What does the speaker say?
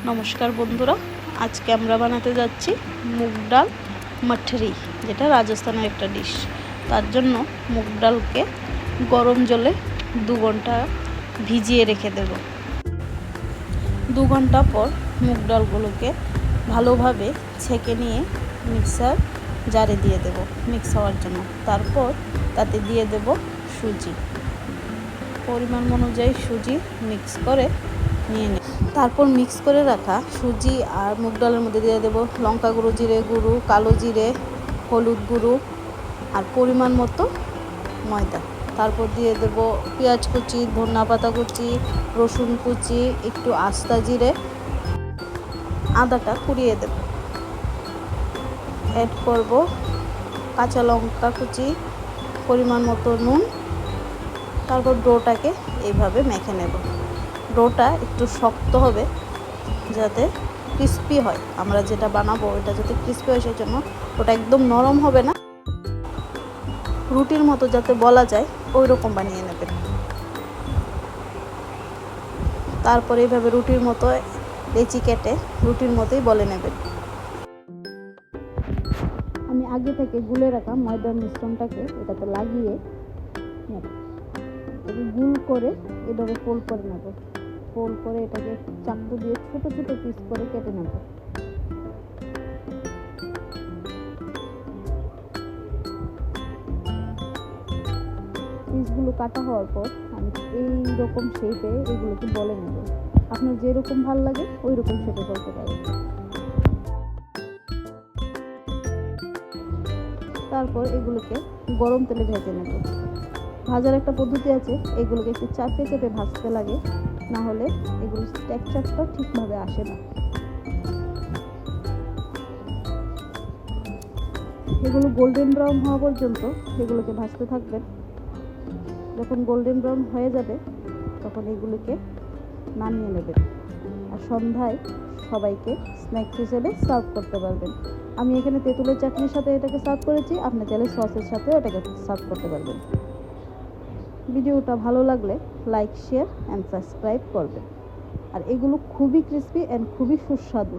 নমস্কার বন্ধুরা, আজকে আমরা বানাতে যাচ্ছি মুগ ডাল মাঠরি, যেটা রাজস্থানের একটা ডিশ। তার জন্য মুগ ডালকে গরম জলে 2 ঘন্টা ভিজিয়ে রেখে দেব। 2 ঘন্টা পর মুগ ডালগুলোকে ভালোভাবে ছেঁকে নিয়ে মিক্সার জারে দিয়ে দেব মিক্স হওয়ার জন্য। তারপর তাতে দিয়ে দেব সুজি, পরিমাণ অনুযায়ী সুজি মিক্স করে নিয়ে নেব। তারপর মিক্স করে রাখা সুজি আর মুগ ডালের মধ্যে দিয়ে দেবো লঙ্কা গুঁড়ো, জিরে গুঁড়ো, কালো জিরে, হলুদ গুঁড়ো আর পরিমাণ মতো ময়দা। তারপর দিয়ে দেবো পেঁয়াজ কুচি, ধনিয়া পাতা কুচি, রসুন কুচি, একটু আস্তা জিরে, আদাটা কুড়িয়ে দেব। অ্যাড করব কাঁচা লঙ্কা কুচি, পরিমাণ মতো নুন। তারপর ডোটাকে এইভাবে মেখে নেব। ডোটা একটু শক্ত হবে যাতে ক্রিস্পি হয়। আমরা যেটা বানাবো এটা যাতে ক্রিস্পি হয়, সেই জন্য ওটা একদম নরম হবে না, রুটির মতো যাতে বলা যায় ওই রকম বানিয়ে নেবেন। তারপর এইভাবে রুটির মতো লেচি কেটে রুটির মতোই বলে নেবেন। আমি আগে থেকে গুলে রাখা ময়দার মিশ্রণটাকে এটাতে লাগিয়ে নেব। গুল করে এভাবে ফোল্ড করে নেব। ফোল্ড করে এটাকে চাকু দিয়ে ছোট ছোট পিস করে কেটে নেব। পিসগুলো কাটা হওয়ার পর আমি এই রকম শেপে এগুলোকে বলে নেব। আপনার যেরকম ভালো লাগে ওই রকম শেপে বলতে পারেন। তারপর এগুলোকে গরম তেলে ভেজে নেব। ভাজার একটা পদ্ধতি আছে, এগুলোকে একটু চাপে চেপে ভাজতে লাগে, না হলে এগুলো টেক্সচারটা ঠিকভাবে আসে না। এগুলো গোল্ডেন ব্রাউন হওয়া পর্যন্ত এগুলোকে ভাজতে থাকবেন। যখন গোল্ডেন ব্রাউন হয়ে যাবে তখন এগুলোকে নামিয়ে নেবেন। আর সন্ধ্যায় সবাইকে স্ন্যাক্স হিসেবে সার্ভ করতে পারবেন। আমি এখানে তেঁতুলের চাটনির সাথে এটাকে সার্ভ করেছি, আপনি চাইলে সসের সাথেও এটাকে সার্ভ করতে পারবেন। ভিডিওটা ভালো লাগলে লাইক, শেয়ার অ্যান্ড সাবস্ক্রাইব করবেন। আর এগুলো খুবই ক্রিস্পি অ্যান্ড খুবই সুস্বাদু।